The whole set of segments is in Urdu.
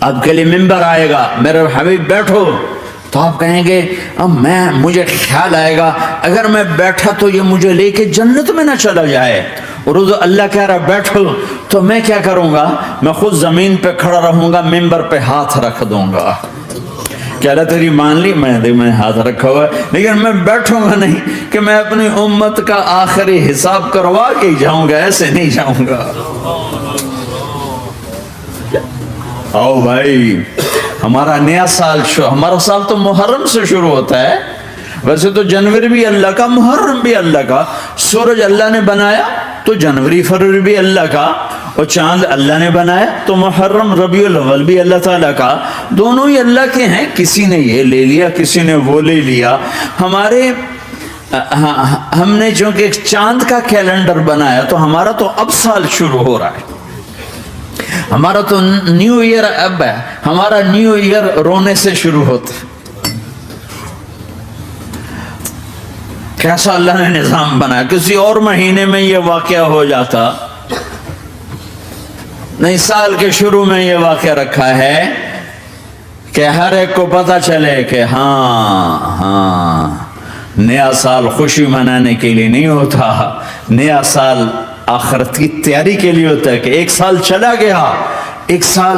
آپ کے لیے ممبر آئے گا، میرے حبیب بیٹھو، تو آپ کہیں گے اب مجھے خیال آئے گا اگر میں بیٹھا تو یہ مجھے لے کے جنت میں نہ چلا جائے، اور اللہ کہہ رہا بیٹھو، تو میں کیا کروں گا؟ میں خود زمین پہ کھڑا رہوں گا، ممبر پہ ہاتھ رکھ دوں گا کہ اللہ تیری مان لی، میں ہاتھ رکھا ہوا ہے، لیکن میں بیٹھوں گا نہیں کہ میں اپنی امت کا آخری حساب کروا کے جاؤں گا، ایسے نہیں جاؤں گا۔ آؤ بھائی، ہمارا نیا سال ہمارا سال تو محرم سے شروع ہوتا ہے، ویسے تو جنوری بھی اللہ کا، محرم بھی اللہ کا، سورج اللہ نے بنایا تو جنوری فروری بھی اللہ کا، اور چاند اللہ نے بنایا تو محرم ربیع الاول بھی اللہ تعالیٰ کا، دونوں ہی اللہ کے ہیں، کسی نے یہ لے لیا کسی نے وہ لے لیا۔ ہم نے چونکہ چاند کا کیلنڈر بنایا تو ہمارا تو اب سال شروع ہو رہا ہے، ہمارا تو نیو ایئر اب ہے، ہمارا نیو ایئر رونے سے شروع ہوتا ہے۔ کیسا اللہ نے نظام بنایا، کسی اور مہینے میں یہ واقعہ ہو جاتا، نہیں، سال کے شروع میں یہ واقعہ رکھا ہے کہ ہر ایک کو پتہ چلے کہ ہاں نیا سال خوشی منانے کے لیے نہیں ہوتا، نیا سال آخرت کی تیاری کے لیے ہوتا ہے کہ ایک سال چلا گیا، ایک سال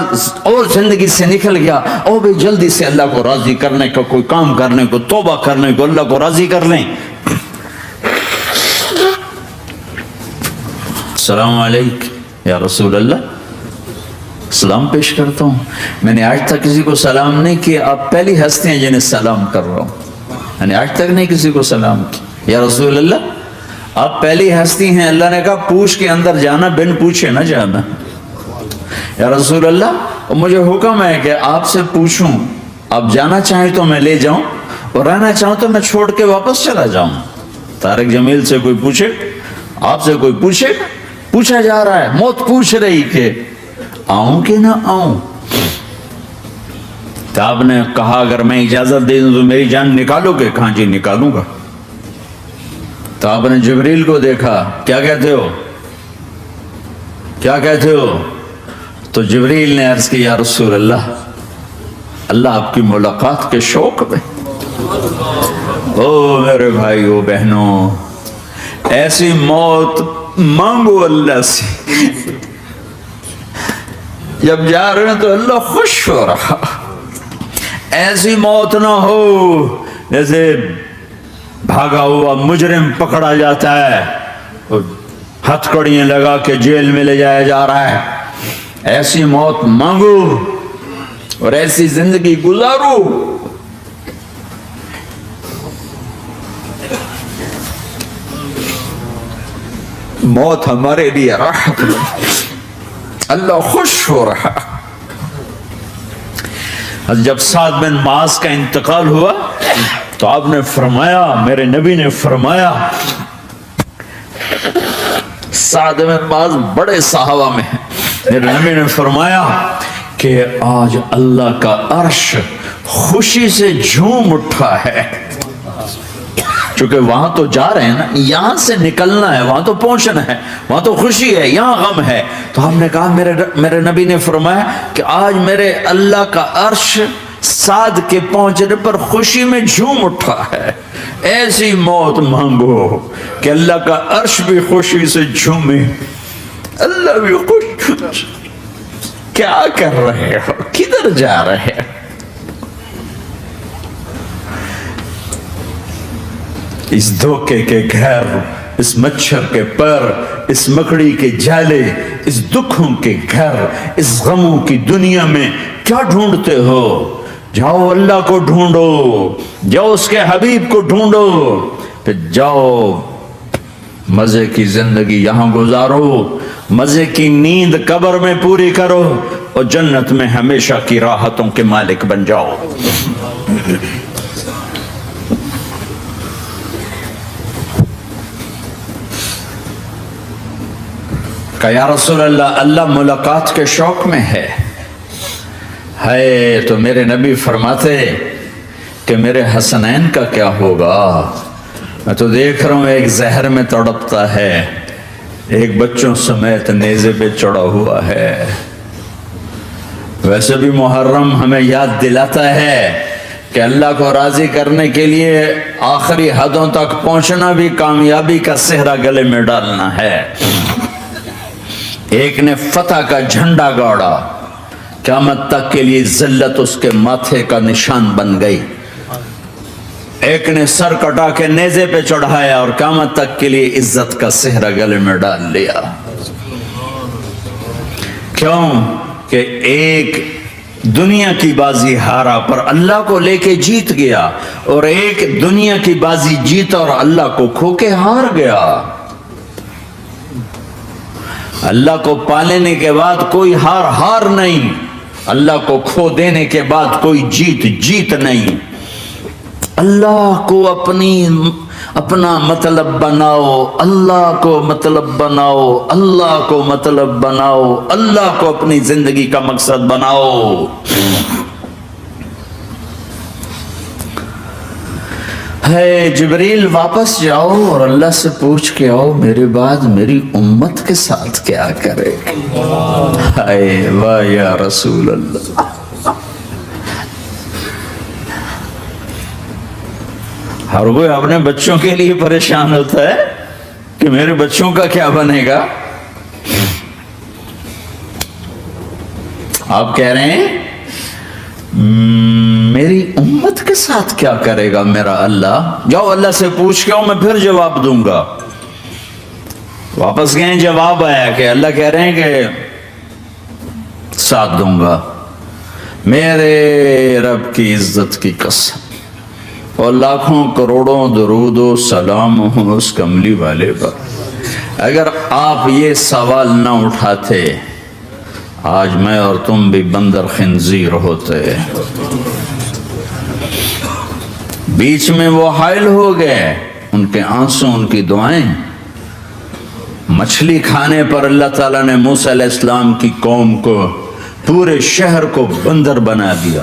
اور زندگی سے نکل گیا، او بھئی جلدی سے اللہ کو راضی کرنے کا کوئی کام کرنے کو، توبہ کرنے کو، اللہ کو راضی کر لیں۔ السلام علیکم یا رسول اللہ، سلام پیش کرتا ہوں۔ میں نے آج تک کسی کو سلام نہیں کیا، آپ پہلی ہستی ہیں جنہیں سلام کر رہا ہوں، میں نے آج تک نہیں کسی کو سلام کیا۔ یا رسول اللہ، آپ پہلی ہستی ہیں، اللہ نے کہا پوچھ کے اندر جانا، بن پوچھے نہ جانا۔ یا رسول اللہ، مجھے حکم ہے کہ آپ سے پوچھوں، آپ جانا چاہیں تو میں لے جاؤں، اور رہنا چاہوں تو میں چھوڑ کے واپس چلا جاؤں۔ طارق جمیل سے کوئی پوچھے، آپ سے کوئی پوچھے، پوچھا جا رہا ہے، موت پوچھ رہی کہ آؤں کہ نہ آؤں؟ تو آپ نے کہا اگر میں اجازت دے دوں تو میری جان نکالو گے؟ کہاں جی نکالوں گا۔ تو آپ نے جبریل کو دیکھا، کیا کہتے ہو، کیا کہتے ہو؟ تو جبریل نے عرض کی یا رسول اللہ، اللہ آپ کی ملاقات کے شوق میں۔ او میرے بھائیو بہنوں، ایسی موت مانگو اللہ سے، جب جا رہے ہیں تو اللہ خوش ہو رہا، ایسی موت نہ ہو جیسے بھاگا ہوا مجرم پکڑا جاتا ہے، ہتھکڑیاں لگا کے جیل میں لے جایا جا رہا ہے، ایسی موت مانگو اور ایسی زندگی گزارو۔ موت ہمارے لیے راحت ہے، اللہ خوش ہو رہا۔ جب سعد بن معاذ کا انتقال ہوا تو آپ نے فرمایا، میرے نبی نے فرمایا، سعد بن معاذ بڑے صحابہ میں ہیں، میرے نبی نے فرمایا کہ آج اللہ کا عرش خوشی سے جھوم اٹھا ہے، چونکہ وہاں تو جا رہے ہیں نا، یہاں سے نکلنا ہے، وہاں تو پہنچنا ہے، وہاں تو خوشی ہے، یہاں غم ہے۔ تو ہم نے کہا، میرے نبی نے فرمایا کہ آج میرے اللہ کا عرش سعد کے پہنچنے پر خوشی میں جھوم اٹھا ہے۔ ایسی موت مانگو کہ اللہ کا عرش بھی خوشی سے جھومے، اللہ بھی خوش۔ کیا کر رہے ہو، کدھر جا رہے ہو؟ اس دھوکے کے گھر، اس مچھر کے پر، اس مکڑی کے جالے، اس دکھوں کے گھر، اس غموں کی دنیا میں کیا ڈھونڈتے ہو؟ جاؤ اللہ کو ڈھونڈو، جاؤ اس کے حبیب کو ڈھونڈو، پھر جاؤ مزے کی زندگی یہاں گزارو، مزے کی نیند قبر میں پوری کرو، اور جنت میں ہمیشہ کی راحتوں کے مالک بن جاؤ۔ کہ یا رسول اللہ، اللہ ملاقات کے شوق میں ہے۔ تو میرے نبی فرماتے کہ میرے حسنین کا کیا ہوگا؟ میں تو دیکھ رہا ہوں ایک زہر میں تڑپتا ہے، ایک بچوں سمیت نیزے پہ چڑھا ہوا ہے۔ ویسے بھی محرم ہمیں یاد دلاتا ہے کہ اللہ کو راضی کرنے کے لیے آخری حدوں تک پہنچنا بھی کامیابی کا صحرا گلے میں ڈالنا ہے۔ ایک نے فتح کا جھنڈا گاڑا، قیامت تک کے لیے ذلت اس کے ماتھے کا نشان بن گئی۔ ایک نے سر کٹا کے نیزے پہ چڑھایا اور قیامت تک کے لیے عزت کا صحرا گلے میں ڈال لیا۔ کیوں کہ ایک دنیا کی بازی ہارا پر اللہ کو لے کے جیت گیا، اور ایک دنیا کی بازی جیتا اور اللہ کو کھو کے ہار گیا۔ اللہ کو پا لینے کے بعد کوئی ہار نہیں، اللہ کو کھو دینے کے بعد کوئی جیت نہیں۔ اللہ کو اپنا مطلب بناؤ، اللہ کو مطلب بناؤ، اللہ کو مطلب بناؤ، اللہ کو اپنی زندگی کا مقصد بناؤ۔ ہے جبریل واپس جاؤ اور اللہ سے پوچھ کے آؤ میرے بعد میری امت کے ساتھ کیا کرے۔ ہائے واہ یا رسول اللہ۔ ہر کوئی اپنے بچوں کے لیے پریشان ہوتا ہے کہ میرے بچوں کا کیا بنے گا۔ آپ کہہ رہے ہیں میری امت کے ساتھ کیا کرے گا میرا اللہ؟ جاؤ اللہ سے پوچھ کے آؤ، میں پھر جواب دوں گا۔ واپس گئے، جواب آیا کہ اللہ کہہ رہے ہیں کہ ساتھ دوں گا، میرے رب کی عزت کی قسم، اور لاکھوں کروڑوں درود و سلام ہوں اس کملی والے پر۔ اگر آپ یہ سوال نہ اٹھاتے آج میں اور تم بھی بندر خنزیر ہوتے۔ بیچ میں وہ حائل ہو گئے، ان کے آنسو، ان کی دعائیں۔ مچھلی کھانے پر اللہ تعالیٰ نے موسیٰ علیہ السلام کی قوم کو، پورے شہر کو بندر بنا دیا۔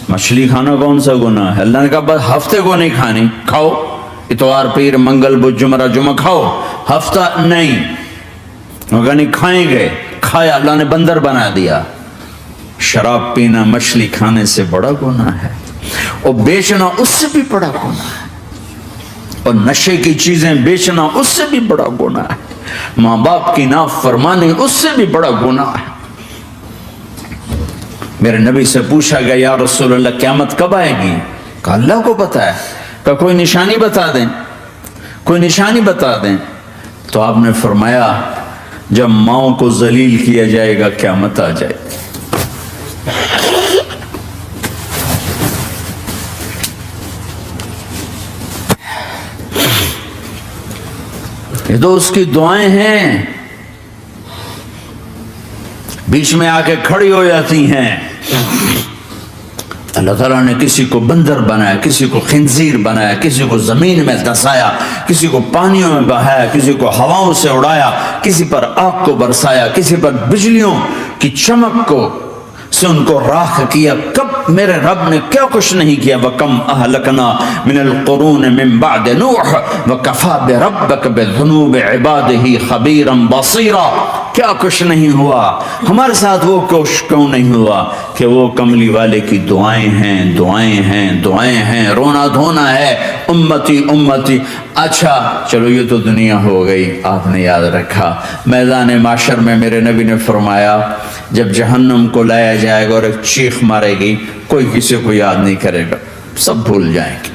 مچھلی کھانا کون سا گناہ ہے؟ اللہ نے کہا بس ہفتے کو نہیں کھانی، کھاؤ اتوار پیر منگل بدھ جمعہ جمعہ کھاؤ، ہفتہ نہیں۔ مگر نہیں کھائیں گے، کھایا، اللہ نے بندر بنا دیا۔ شراب پینا مچھلی کھانے سے بڑا گناہ ہے، اور بیچنا اس سے بھی بڑا گناہ ہے، اور نشے کی چیزیں بیچنا اس سے بھی بڑا گناہ ہے، ماں باپ کی نافرمانی اس سے بھی بڑا گناہ ہے۔ میرے نبی سے پوچھا گیا یا رسول اللہ قیامت کب آئے گی؟ کہا اللہ کو پتا ہے۔ کہا کوئی نشانی بتا دیں، کوئی نشانی بتا دیں۔ تو آپ نے فرمایا جب ماؤں کو ذلیل کیا جائے گا قیامت آ جائے گی۔ یہ تو اس کی دعائیں ہیں، بیچ میں آ کے کھڑی ہو جاتی ہیں۔ اللہ تعالیٰ نے کسی کو بندر بنایا، کسی کو خنزیر بنایا، کسی کو زمین میں دھسایا، کسی کو پانیوں میں بہایا، کسی کو ہواؤں سے اڑایا، کسی پر آگ کو برسایا، کسی پر بجلیوں کی چمک کو سے ان کو راکھ کیا۔ کب میرے رب نے کیا کچھ نہیں کیا۔ وَكَمْ أَهْلَكْنَا مِنَ الْقُرُونِ مِنْ بَعْدِ نُوحٍ وَكَفَى بِرَبِّكَ بِذُنُوبِ عِبَادِهِ خَبِيرًا بَصِيرًا۔ کیا کچھ نہیں ہوا، ہمارے ساتھ وہ کچھ کیوں نہیں ہوا کہ وہ کملی والے کی دعائیں ہیں، دعائیں ہیں، دعائیں ہیں، رونا دھونا ہے، امتی امتی۔ اچھا چلو یہ تو دنیا ہو گئی، آپ نے یاد رکھا میدان معاشر میں میرے نبی نے فرمایا جب جہنم کو لایا جائے گا اور ایک چیخ مارے گی، کوئی کسی کو یاد نہیں کرے گا، سب بھول جائیں گے۔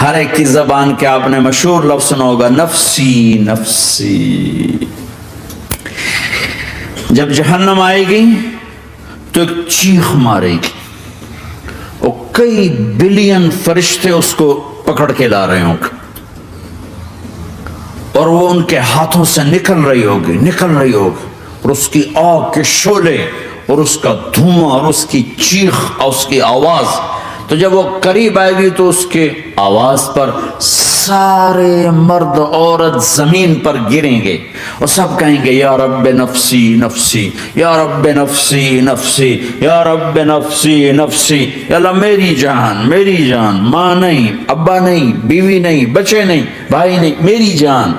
ہر ایک کی زبان کے آپ نے مشہور لفظ سنا ہوگا نفسی نفسی۔ جب جہنم آئے گی تو ایک چیخ مارے گی، اور کئی بلین فرشتے اس کو پکڑ کے لا رہے ہوں گے، اور وہ ان کے ہاتھوں سے نکل رہی ہوگی، اور اس کی آگ کے شعلے اور اس کا دھواں اور اس کی چیخ اور اس کی آواز۔ تو جب وہ قریب آئے گی تو اس کے آواز پر سارے مرد عورت زمین پر گریں گے اور سب کہیں گے یا رب نفسی نفسی، یا رب نفسی نفسی، یا رب نفسی نفسی۔ یا اللہ میری جان، میری جان، ماں نہیں، ابا نہیں، بیوی نہیں، بچے نہیں، بھائی نہیں، میری جان۔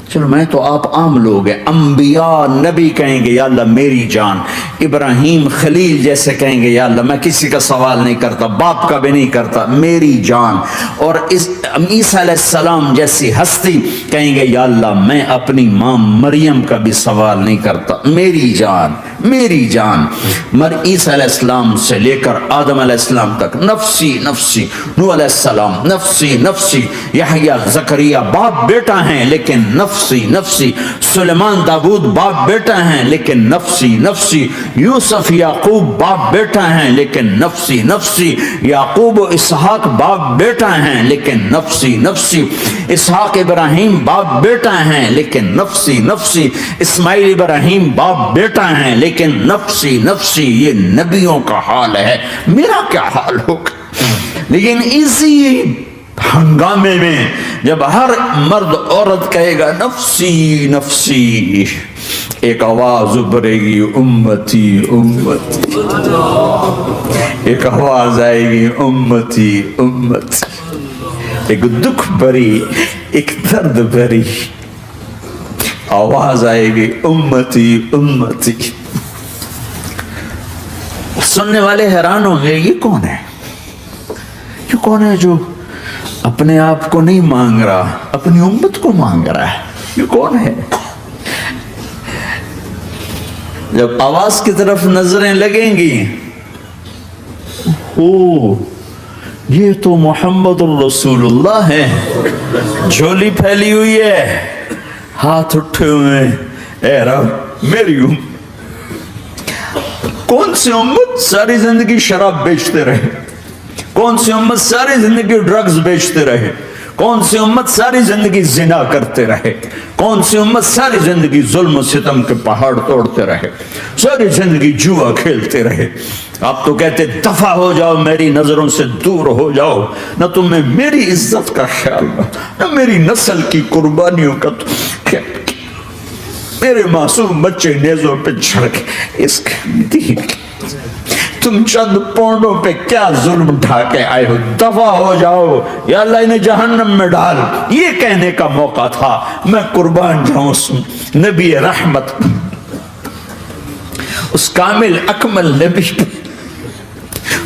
چلو میں تو آپ عام لوگ ہیں، انبیاء نبی کہیں گے یا اللہ میری جان۔ ابراہیم خلیل جیسے کہیں گے یا اللہ میں کسی کا سوال نہیں کرتا، باپ کا بھی نہیں کرتا، میری جان. اور عیسیٰ علیہ السلام جیسی ہستی کہیں گے یا اللہ میں اپنی ماں مریم کا بھی سوال نہیں کرتا، میری جان میری جان. عیسیٰ علیہ السلام سے لے کر آدم علیہ السلام تک نفسی نفسی، نوح علیہ السلام نفسی نفسی، یحییٰ زکریا باپ بیٹا ہیں لیکن نفسی نفسی، سلیمان داؤد باپ بیٹا ہیں لیکن نفسی نفسی، یوسف یعقوب باپ بیٹا ہیں لیکن نفسی نفسی، یعقوب و اسحاق باپ بیٹا ہیں لیکن نفسی نفسی، اسحاق ابراہیم باپ بیٹا ہیں لیکن نفسی نفسی، اسماعیل ابراہیم باپ بیٹا ہیں لیکن نفسی نفسی. یہ نبیوں کا حال ہے، میرا کیا حال ہوگا؟ لیکن اسی ہنگامے میں جب ہر مرد عورت کہے گا نفسی نفسی، ایک آواز ابھرے گی امتی امتی، ایک آواز آئے گی امتی امتی، ایک دکھ بھری ایک درد بھری آواز آئے گی امتی امتی. سننے والے حیران ہوں گے یہ کون ہے، یہ کون ہے جو اپنے آپ کو نہیں مانگ رہا اپنی امت کو مانگ رہا ہے، یہ کون ہے؟ جب آواز کی طرف نظریں لگیں گی، او یہ تو محمد الرسول اللہ ہے، جھولی پھیلی ہوئی ہے، ہاتھ اٹھے ہوئے ہیں، اے رب میری امت. کون سی امت ساری زندگی شراب بیچتے رہے، کون سی امت ساری زندگی ڈرگز بیچتے رہے، کون سی امت ساری زندگی زنا کرتے رہے، کون سی امت ساری زندگی ظلم و ستم کے پہاڑ توڑتے رہے، ساری زندگی جوا کھیلتے رہے. آپ تو کہتے دفع ہو جاؤ، میری نظروں سے دور ہو جاؤ، نہ تمہیں میری عزت کا خیال نہ میری نسل کی قربانیوں کا خیال. میرے معصوم بچے نیزوں پہ چڑھ کے اس دین تم چند پونڈوں پہ کیا ظلم ڈھا کے آئے ہو، دفع ہو جاؤ یا اللہ انہیں جہنم میں ڈال. یہ کہنے کا موقع تھا، میں قربان جاؤں نبی رحمت، اس کامل اکمل نبی،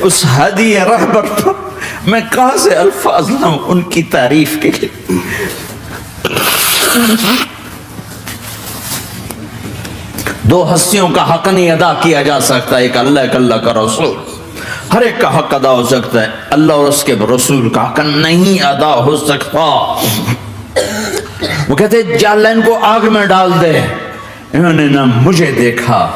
اس ہادی رہبر پر میں کہاں سے الفاظ لاؤں ان کی تعریف کے لیے. دو ہستیوں کا حق نہیں ادا کیا جا سکتا، ایک اللہ ایک اللہ کا رسول. ہر ایک کا حق ادا ہو سکتا ہے، اللہ اور اس کے رسول کا حق نہیں ادا ہو سکتا. وہ کہتے جا اللہ ان کو آگ میں ڈال دے. انہوں نے نہ مجھے دیکھا،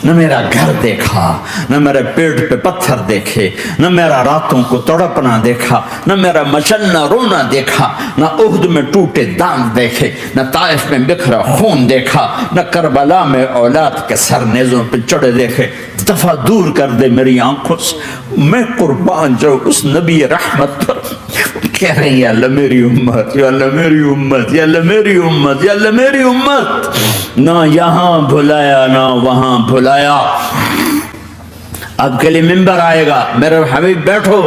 نہ میرا گھر دیکھا، نہ میرے پیٹ پہ پتھر دیکھے، نہ میرا راتوں کو تڑپنا دیکھا، نہ میرا مچلنا رونا دیکھا، نہ احد میں ٹوٹے دانت دیکھے، نہ طائف میں بکھرا خون دیکھا، نہ کربلا میں اولاد کے سر نیزوں پہ چڑھے دیکھے. دفع دور کر دے میری آنکھوں سے، میں قربان جاؤں اس نبی رحمت پر. کہہ رہے ہیں یا اللہ میری امت، یا اللہ میری امت، یا اللہ میری امت، یا اللہ میری امت. نہ یہاں بھلایا نہ وہاں بھلایا. آپ کے لیے ممبر آئے گا، میرے حبیب بیٹھو،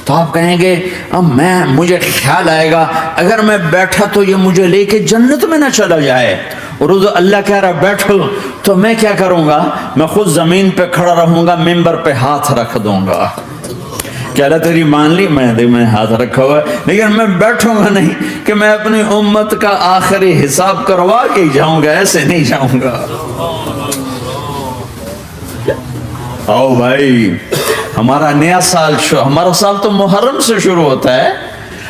تو آپ کہیں گے اب مجھے خیال آئے گا اگر میں بیٹھا تو یہ مجھے لے کے جنت میں نہ چلا جائے. اور اللہ کہہ رہا بیٹھو تو میں کیا کروں گا؟ میں خود زمین پہ کھڑا رہوں گا، ممبر پہ ہاتھ رکھ دوں گا. کہہ رہا تیری مان لی، میں ہاتھ رکھا ہوا ہے، لیکن میں بیٹھوں گا نہیں کہ میں اپنی امت کا آخری حساب کروا کے جاؤں گا، ایسے نہیں جاؤں گا. آؤ بھائی، ہمارا نیا سال ہمارا سال تو محرم سے شروع ہوتا ہے.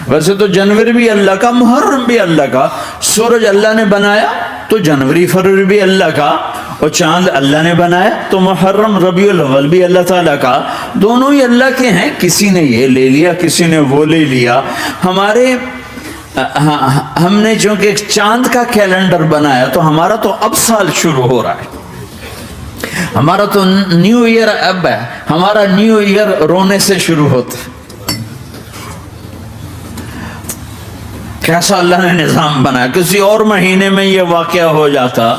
ویسے تو جنوری بھی اللہ کا، محرم بھی اللہ کا. سورج اللہ نے بنایا تو جنوری فروری بھی اللہ کا، اور چاند اللہ نے بنایا تو محرم ربیع الاول بھی اللہ تعالیٰ کا. دونوں ہی اللہ کے ہیں، کسی نے یہ لے لیا کسی نے وہ لے لیا. ہم نے چونکہ چاند کا کیلنڈر بنایا تو ہمارا تو اب سال شروع ہو رہا ہے، ہمارا تو نیو ایئر اب ہے. ہمارا نیو ایئر رونے سے شروع ہوتا ہے. کیسا اللہ نے نظام بنایا. کسی اور مہینے میں یہ واقعہ ہو جاتا،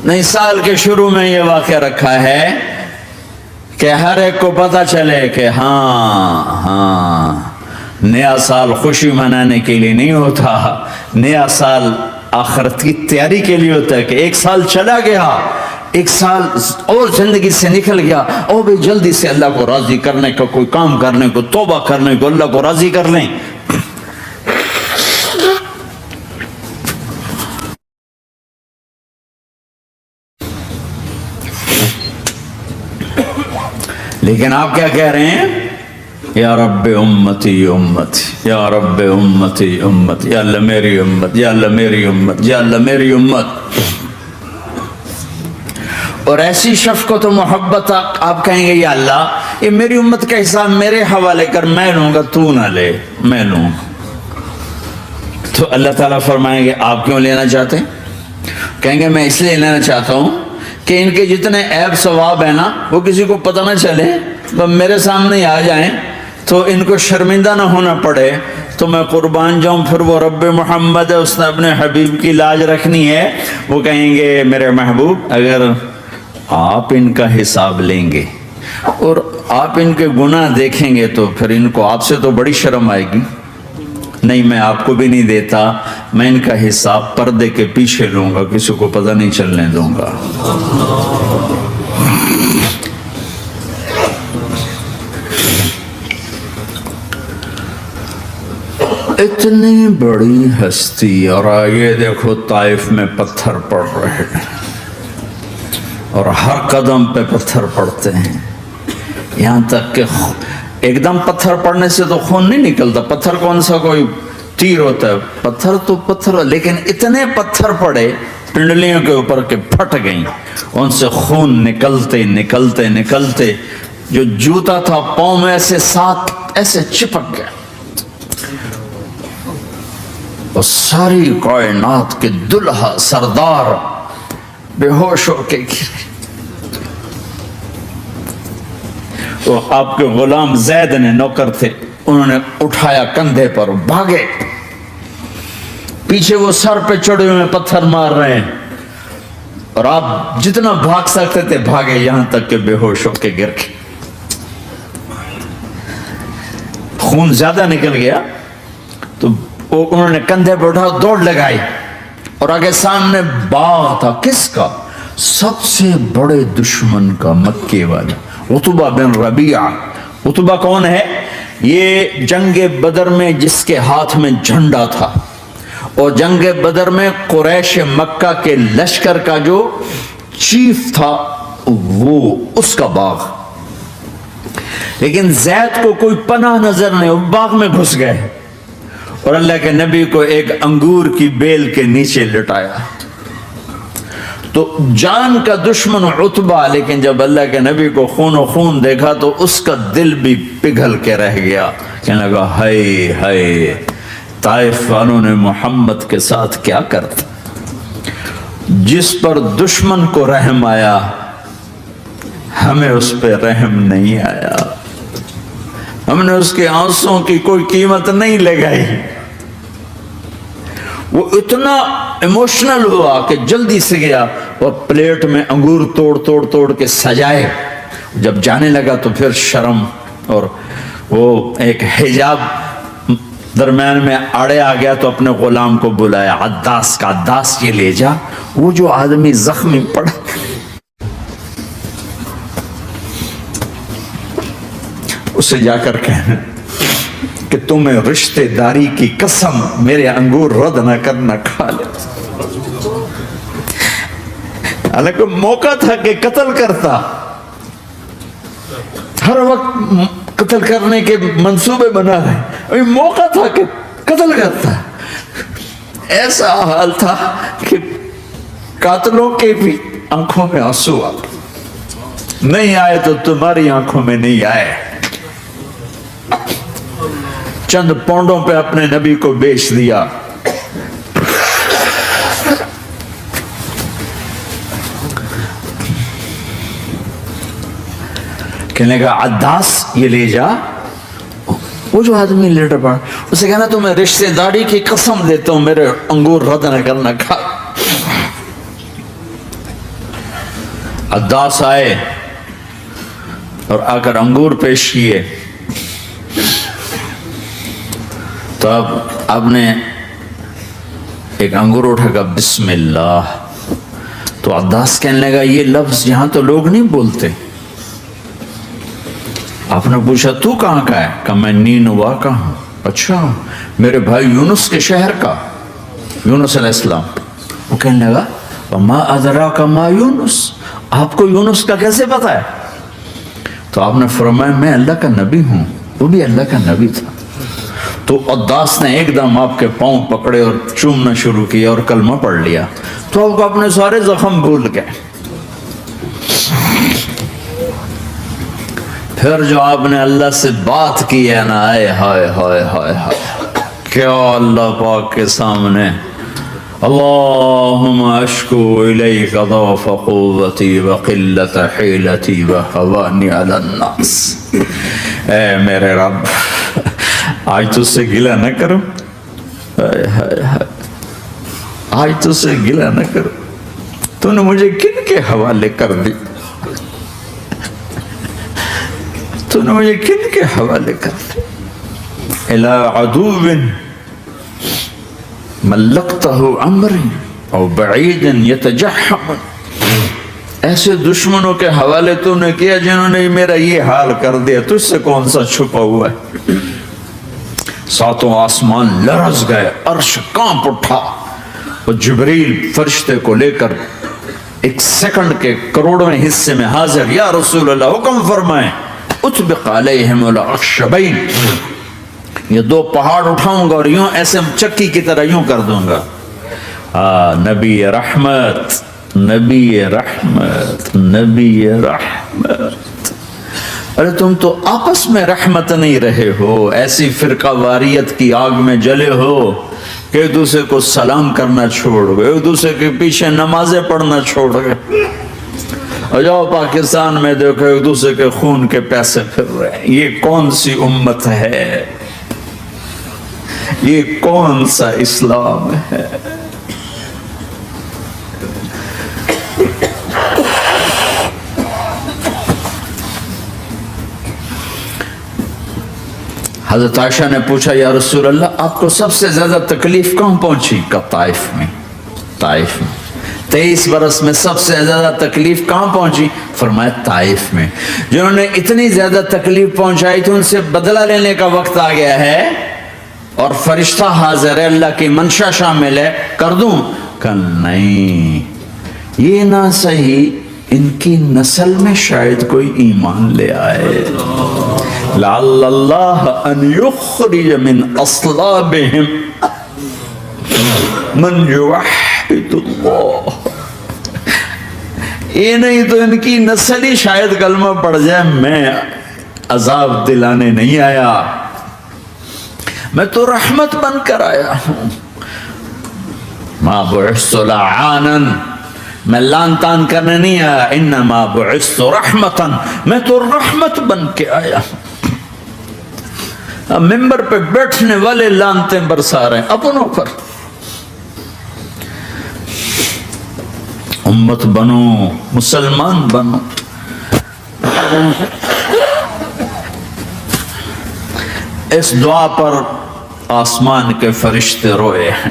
نہیں سال کے شروع میں یہ واقعہ رکھا ہے کہ ہر ایک کو پتہ چلے کہ ہاں نیا سال خوشی منانے کے لیے نہیں ہوتا، نیا سال آخرت کی تیاری کے لیے ہوتا ہے. کہ ایک سال چلا گیا ایک سال اور زندگی سے نکل گیا، او بھائی جلدی سے اللہ کو راضی کرنے کا کوئی کام کرنے کو، توبہ کرنے کو، اللہ کو راضی کر لیں۔ لیکن آپ کیا کہہ رہے ہیں؟ یا رب امتی امتی، یا رب امتی امتی، یا اللہ میری امت، یا اللہ میری امت، یا اللہ میری امت۔ اور ایسی شفقت و محبت آپ کہیں گے یا اللہ یہ میری امت کا حساب میرے حوالے کر، میں لوں گا، تو نہ لے، میں لوں۔ تو اللہ تعالیٰ فرمائیں گے آپ کیوں لینا چاہتے ہیں؟ کہیں گے میں اس لیے لینا چاہتا ہوں کہ ان کے جتنے عیب ثواب ہیں نا وہ کسی کو پتہ نہ چلے، وہ میرے سامنے ہی آ جائیں تو ان کو شرمندہ نہ ہونا پڑے، تو میں قربان جاؤں۔ پھر وہ رب محمد ہے، اس نے اپنے حبیب کی لاج رکھنی ہے، وہ کہیں گے میرے محبوب اگر آپ ان کا حساب لیں گے اور آپ ان کے گناہ دیکھیں گے تو پھر ان کو آپ سے تو بڑی شرم آئے گی، نہیں میں آپ کو بھی نہیں دیتا، میں ان کا حساب پردے کے پیچھے لوں گا، کسی کو پتہ نہیں چلنے دوں گا۔ اتنی بڑی ہستی، اور آگے دیکھو طائف میں پتھر پڑ رہے ہیں اور ہر قدم پہ پتھر پڑتے ہیں، یہاں تک کہ ایک دم پتھر پڑنے سے تو خون نہیں نکلتا، پتھر کون سا کوئی تیر ہوتا ہے، پتھر تو پتھر، لیکن اتنے پتھر پڑے پنڈلیوں کے اوپر کہ پھٹ گئیں، ان سے خون نکلتے نکلتے نکلتے جو جوتا تھا پاؤں میں ایسے ساتھ ایسے چپک گیا، اور ساری کائنات کے دلہا سردار بے ہوش ہو کے گرے۔ وہ آپ کے غلام زید نے نوکر تھے، انہوں نے اٹھایا کندھے پر، بھاگے، پیچھے وہ سر پہ چڑھے ہوئے پتھر مار رہے ہیں، اور آپ جتنا بھاگ سکتے تھے بھاگے، یہاں تک کہ بے ہوش ہو کے گر گئے، خون زیادہ نکل گیا تو انہوں نے کندھے پہ اٹھا دوڑ لگائی، اور آگے سامنے باغ تھا، کس کا؟ سب سے بڑے دشمن کا، مکے والا عتبہ بن ربیعہ۔ عتبہ کون ہے؟ یہ جنگ بدر میں جس کے ہاتھ میں جھنڈا تھا، اور جنگ بدر میں قریش مکہ کے لشکر کا جو چیف تھا وہ اس کا باغ، لیکن زید کو کوئی پناہ نظر نہیں، وہ باغ میں گھس گئے اور اللہ کے نبی کو ایک انگور کی بیل کے نیچے لٹایا۔ تو جان کا دشمن عتبہ، لیکن جب اللہ کے نبی کو خون و خون دیکھا تو اس کا دل بھی پگھل کے رہ گیا، کہنے لگا ہائے ہائے، طائف والوں نے محمد کے ساتھ کیا کرتا، جس پر دشمن کو رحم آیا ہمیں اس پہ رحم نہیں آیا، ہم نے اس کے آنسوں کی کوئی قیمت نہیں لگائی۔ وہ اتنا ایموشنل ہوا کہ جلدی سے گیا اور پلیٹ میں انگور توڑ کے سجائے، جب جانے لگا تو پھر شرم اور وہ ایک حجاب درمیان میں آڑے آ گیا، تو اپنے غلام کو بلایا، عداس کا، عداس یہ لے جا وہ جو آدمی زخمی پڑا، اسے جا کر کہنا کہ تمہیں رشتہ داری کی قسم میرے انگور رد نہ کرنا، کھا لے۔ حالانکہ موقع تھا کہ قتل کرتا، ہر وقت قتل کرنے کے منصوبے بنا رہے، ابھی موقع تھا کہ قتل کرتا، ایسا حال تھا کہ قاتلوں کے بھی آنکھوں میں آنسو آ نہیں آئے تو تمہاری آنکھوں میں نہیں آئے۔ چند پونڈوں پہ اپنے نبی کو بیچ دیا۔ کہنے کا عداس یہ لے جا، وہ جو آدمی لیٹر پڑا، اسے کہنا تمہیں رشتہ داری کی قسم دیتا ہوں میرے انگور رد نہ کرنا، کھا۔ عداس آئے اور آ کر انگور پیش کیے، تو اب نے ایک انگور اٹھا کر بسم اللہ، تو عداس کہنے لگا یہ لفظ یہاں تو لوگ نہیں بولتے. آپ نے پوچھا تو کہاں کا ہے؟ کہا میں نینوا کا ہوں. اچھا میرے بھائی یونس کے شہر کا، یونس علیہ السلام. وہ کہنے لگا وما ادراک ما یونس، آپ کو یونس کا کیسے پتا ہے؟ تو آپ نے فرمایا میں اللہ کا نبی ہوں، وہ بھی اللہ کا نبی تھا. تو عداس نے ایک دم آپ کے پاؤں پکڑے اور چومنا شروع کیا اور کلمہ پڑھ لیا. تو آپ کو اپنے سارے زخم بھول گئے. پھر جو آپ نے اللہ سے بات کی ہے نا، آئے ہائے ہائے ہائے ہائے، کیا اللہ پاک کے سامنے اللہم اشکو الیک ضعف قوتی وقلت حیلتی وہوانی علی الناس. اے میرے رب آج تجھ سے گلہ نہ کروں، آج تجھ سے گلہ نہ کروں، تو نے مجھے کن کے حوالے کر دی، تو نے مجھے کن کے حوالے کر دی. الی عدو ملکتہ عمری او بعید یتجحم، ایسے دشمنوں کے حوالے تو نے کیا جنہوں نے میرا یہ حال کر دیا، تجھ سے کون سا چھپا ہوا ہے. ساتوں آسمان لرز گئے، عرش کانپ اٹھا. وہ جبریل فرشتے کو لے کر ایک سیکنڈ کے کروڑویں حصے میں حاضر. یا رسول اللہ حکم فرمائیں اطبق علیہم الاخشبین، یہ دو پہاڑ اٹھاؤں گا اور یوں ایسے چکی کی طرح یوں کر دوں گا. نبی رحمت، نبی رحمت، نبی رحمت. ارے تم تو آپس میں رحمت نہیں رہے ہو، ایسی فرقہ واریت کی آگ میں جلے ہو کہ ایک دوسرے کو سلام کرنا چھوڑ گئے، ایک دوسرے کے پیچھے نمازیں پڑھنا چھوڑ گئے. اور جاؤ پاکستان میں دیکھو ایک دوسرے کے خون کے پیسے پھر رہے ہیں. یہ کون سی امت ہے؟ یہ کون سا اسلام ہے؟ حضرت عائشہ نے پوچھا یا رسول اللہ آپ کو سب سے زیادہ تکلیف کہاں پہنچی؟ کہ طائف میں. طائف میں 23 برس میں سب سے زیادہ تکلیف کہاں پہنچی؟ فرمایا طائف میں. جنہوں نے اتنی زیادہ تکلیف پہنچائی تھی ان سے بدلہ لینے کا وقت آ گیا ہے اور فرشتہ حاضر ہے، اللہ کی منشا شامل ہے، کر دوں؟ کہ نہیں، یہ نہ صحیح، ان کی نسل میں شاید کوئی ایمان لے آئے. لعل اللہ ان یخرج من اصلابہم من یوحد اللہ. یہ نہیں تو ان کی نسل ہی شاید کلمہ پڑھ جائے. میں عذاب دلانے نہیں آیا، میں تو رحمت بن کر آیا ہوں. ما بعثت لعانا، میں لان تان کرنے نہیں آیا. انما بعثت رحمتا، میں تو رحمت بن کے آیا ہوں. اب ممبر پہ بیٹھنے والے لانتیں برسا رہے ہیں اپنوں پر. امت بنو، مسلمان بنو. اس دعا پر آسمان کے فرشتے روئے ہیں.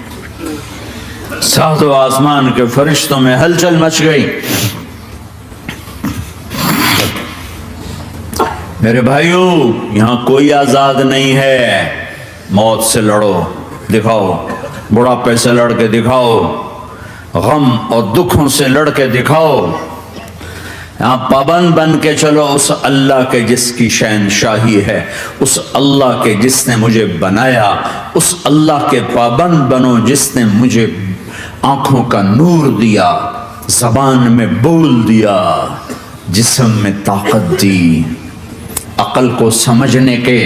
ساتوں آسمان کے فرشتوں میں ہلچل مچ گئی. میرے بھائیوں یہاں کوئی آزاد نہیں ہے. موت سے لڑو، دکھاؤ. بڑھاپے سے لڑ کے دکھاؤ، غم اور دکھوں سے لڑ کے دکھاؤ. یہاں پابند بن کے چلو اس اللہ کے جس کی شہنشاہی ہے، اس اللہ کے جس نے مجھے بنایا. اس اللہ کے پابند بنو جس نے مجھے آنکھوں کا نور دیا، زبان میں بول دیا، جسم میں طاقت دی، عقل کو سمجھنے کے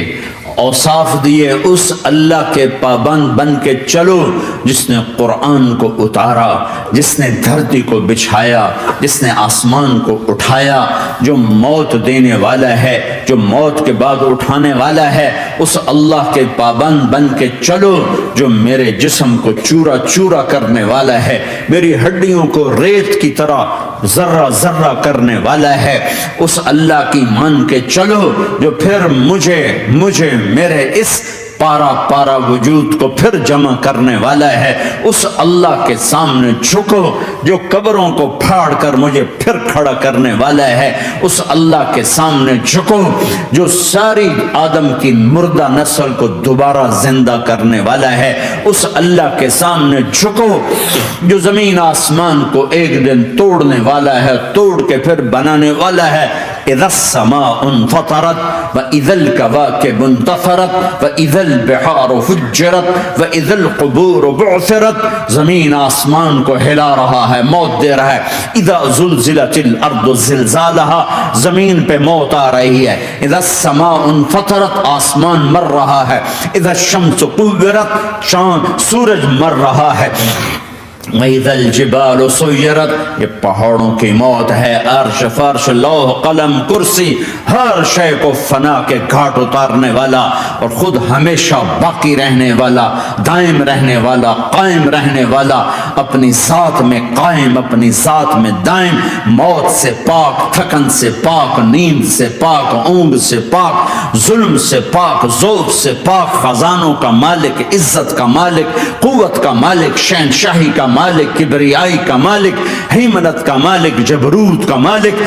اوصاف دیے. اس اللہ کے پابند بن کے چلو جس نے قرآن کو اتارا، جس نے دھرتی کو بچھایا، جس نے آسمان کو اٹھایا، جو موت دینے والا ہے، جو موت کے بعد اٹھانے والا ہے. اس اللہ کے پابند بن کے چلو جو میرے جسم کو چورا چورا کرنے والا ہے، میری ہڈیوں کو ریت کی طرح ذرہ ذرہ کرنے والا ہے. اس اللہ کی مان کے چلو جو پھر مجھے میرے اس پارا پارا وجود کو پھر جمع کرنے والا ہے، اس اللہ کے سامنے جھکو جو قبروں کو پھاڑ کر مجھے پھر کھڑا کرنے والا ہے، اس اللہ کے سامنے جھکو جو ساری آدم کی مردہ نسل کو دوبارہ زندہ کرنے والا ہے، اس اللہ کے سامنے جھکو جو زمین آسمان کو ایک دن توڑنے والا ہے، توڑ کے پھر بنانے والا ہے۔ اذا السماء انفطرت واذا الكواكب انتثرت واذا البحار فجرت واذا القبور بعثرت، زمین آسمان کو ہلا رہا ہے، موت دے رہا ہے۔ اذا زلزلت الارض زلزالها، زمین پہ موت آ رہی ہے۔ اذا السماء انفطرت، آسمان مر رہا ہے۔ اذا الشمس كورت، سورج مر رہا ہے۔ وَإِذَا الْجِبَالُ سُيِّرَتْ، یہ پہاڑوں کی موت ہے۔ عرش فرش لوح قلم کرسی ہر شے کو فنا کے گھاٹ اتارنے والا اور خود ہمیشہ باقی رہنے والا، دائم رہنے والا، قائم رہنے والا، اپنی ذات میں قائم، اپنی ذات میں دائم، موت سے پاک، تھکن سے پاک، نیند سے پاک، اونگ سے پاک، ظلم سے پاک، ذوق سے پاک، خزانوں کا مالک، عزت کا مالک، قوت کا مالک، شہنشاہی کا مالک، کبریائی کا مالک، ہیمنت کا مالک، جبروت کا مالک،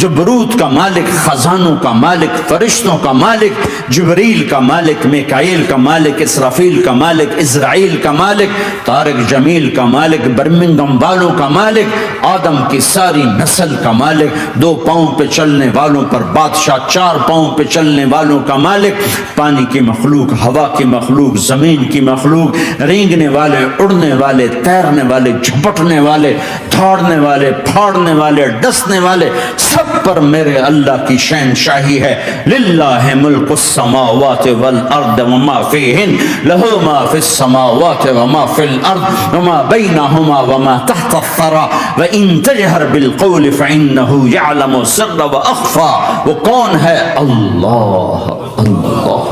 جبروت کا مالک، خزانوں کا مالک، فرشتوں کا مالک، جبریل کا مالک، میکائیل کا مالک، اسرافیل کا مالک، اسرائیل کا مالک، طارق جمیل کا مالک، برمنگم والوں کا مالک، آدم کی ساری نسل کا مالک، 2 پاؤں پہ چلنے والوں پر بادشاہ، 4 پاؤں پہ چلنے والوں کا مالک، پانی کی مخلوق، ہوا کی مخلوق، زمین کی مخلوق، رینگنے والے، اڑنے والے، تیرنے والے، جھپٹنے والے، دھاڑنے والے، پھاڑنے والے، ڈسنے والے، سب پر میرے اللہ کی شہنشاہی ہے۔ للہ ملک السماوات والارض وما فیہن، لہ ما فی السماوات وما فی الارض وما بینہما وما تحت الثری وان تجہر بالقول فانہ یعلم السر واخفی۔ وہ کون ہے؟ اللہ۔ اللہ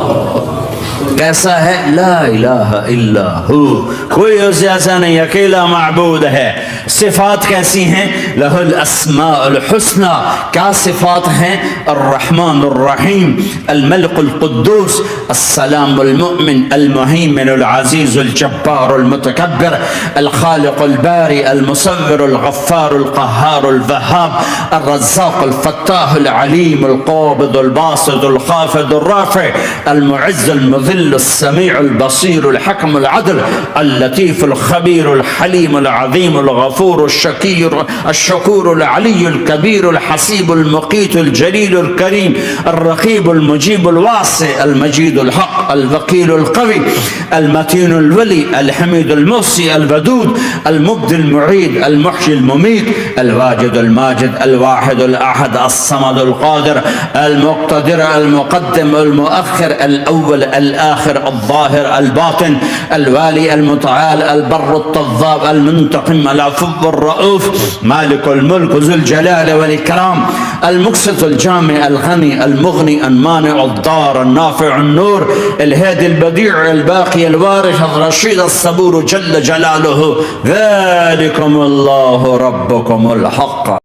کیسا ہے؟ لا الہ الا ہو، کوئی اسے ایسا نہیں، اکیلا معبود ہے۔ صفات کیسی ہیں؟ لہ الاسماء الحسنى، کیا صفات ہیں؟ الرحمن الرحیم، الملک القدوس، السلام المؤمن، المہیمن العزیز الجبار المتکبر، الخالق الباری المصور الغفار القہار الوہاب، الرزاق الفتاح العلیم القابض الباسط الخافض الرافع، المعز المذل السميع البصير الحكم العدل اللطيف الخبير الحليم العظيم الغفور الشكور العلي الكبير الحسيب المقيت الجليل الكريم الرقيب المجيب الواسع المجيد الحق الوكيل القوي المتين الولي الحميد المحصي الودود المبدي المعيد المحيي المميت الواجد الماجد الواحد الأحد الصمد القادر المقتدر المقدم المؤخر الأول الآخر الظاهر الباطن الوالي المتعال البر التواب المنتقم العفو الرؤوف مالك الملك ذو الجلال والإكرام المقسط الجامع الغني المغني المانع الضار النافع النور الهادي البديع الباقي الوارث الرشيد الصبور جل جلاله ذلكم الله ربكم الحق